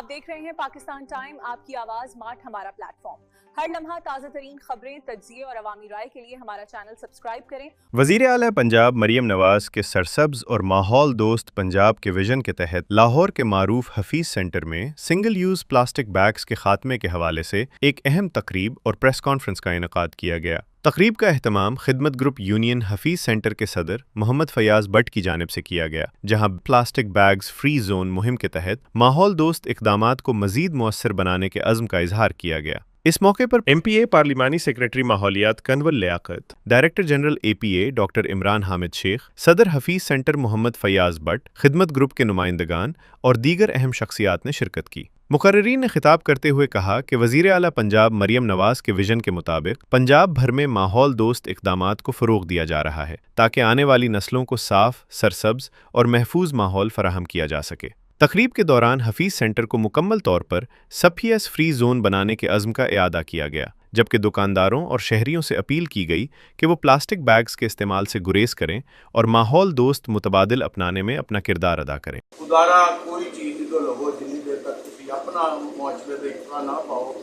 देख रहे हैं पाकिस्तान टाइम, आपकी आवाज माठ हमारा प्लेटफॉर्म। हर लम्हा ताज़ा तरीन खबरें, तज्जिए और अवामी राय के लिए हमारा चैनल सब्सक्राइब करें। वज़ीर आला पंजाब मरियम नवाज के सरसब्ज और माहौल दोस्त पंजाब के विजन के तहत लाहौर के मारूफ हफीज सेंटर में सिंगल यूज़ प्लास्टिक बैग्स के खात्मे के हवाले से एक अहम तकरीब और प्रेस कॉन्फ्रेंस का इनेकाद किया गया। तकरीब का एहतमाम खिदमत ग्रुप यूनियन हफीज सेंटर के सदर मोहम्मद फयाज बट की जानिब से किया गया, जहां प्लास्टिक बैग्स फ्री जोन मुहिम के तहत माहौल दोस्त इक़दामात को मज़ीद मुअस्सर बनाने के अज़्म का इजहार किया गया। इस मौके पर MPA पार्लिमानी सेक्रेटरी माहौलियात Kanwal Liaquat, director general APA doctor Imran Hamid Sheikh, सदर हफीज सेंटर मोहम्मद फयाज बट, खिदमत ग्रुप के नुमाइंदगान और दीगर अहम शख्सियात ने शिरकत की। मुकर्रिरीन ने खिताब करते हुए कहा कि वज़ीर आला पंजाब मरियम नवाज के विजन के मुताबिक पंजाब भर में माहौल दोस्त इक़दामात को फ़रोग़ दिया जा रहा है ताकि आने वाली नस्लों को साफ़, सरसब्ज़ और महफूज माहौल फराहम किया जा सके। तकरीब के दौरान हफीज सेंटर को मुकम्मल तौर पर सफियस फ्री जोन बनाने के अज़्म का इआदा किया गया, जबकि दुकानदारों और शहरियों से अपील की गई कि वो प्लास्टिक बैग्स के इस्तेमाल से गुरेज करें और माहौल दोस्त मुतबादिल अपनाने में अपना किरदार अदा करें। उदारा कोई चीज़ तो लवो जिन्नी देर तक तुसी अपना मुआशरे दे हिस्सा ना पाओ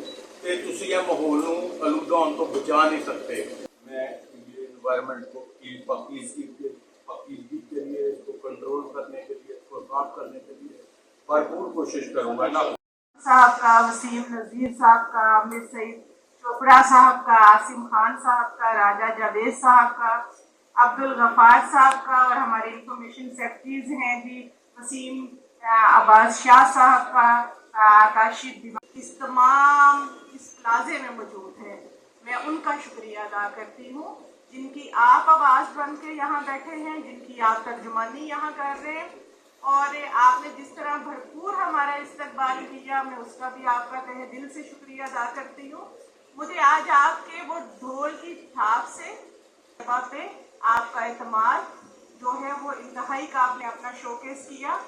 ते तुसी ये माहौल नूं आलूदा होण तो बचा नहीं सकते। मैं एनवायरनमेंट को पाकीज़गी के लिए, इसको कंट्रोल करने के लिए, इसको साफ करने के लिए भरपूर कोशिश करूँगा ना। साहब का, वसीम नज़ीर साहब का, आमिर सईद चोपड़ा साहब का, आसिम खान साहब का, राजा जावेद साहब का, अब्दुल गफ़ार साहब का और हमारे इंफॉर्मेशन सेक्रेटरीज हैं जी वसीम अब्बास शाह साहब का, काशिफ, इस तमाम इस प्लाजे में मौजूद हैं। मैं उनका शुक्रिया अदा करती हूँ जिनकी आप आवाज़ बन के यहाँ बैठे हैं, जिनकी आप तर्जुमानी यहाँ कर रहे हैं और आपने जिस तरह भरपूर हमारा इस्तकबाल किया, मैं उसका भी आपका तहे दिल से शुक्रिया अदा करती हूँ। मुझे आज आपके वो ढोल की थाप से पे आपका एतमाद जो है वो इंतहाई का आपने अपना शोकेस किया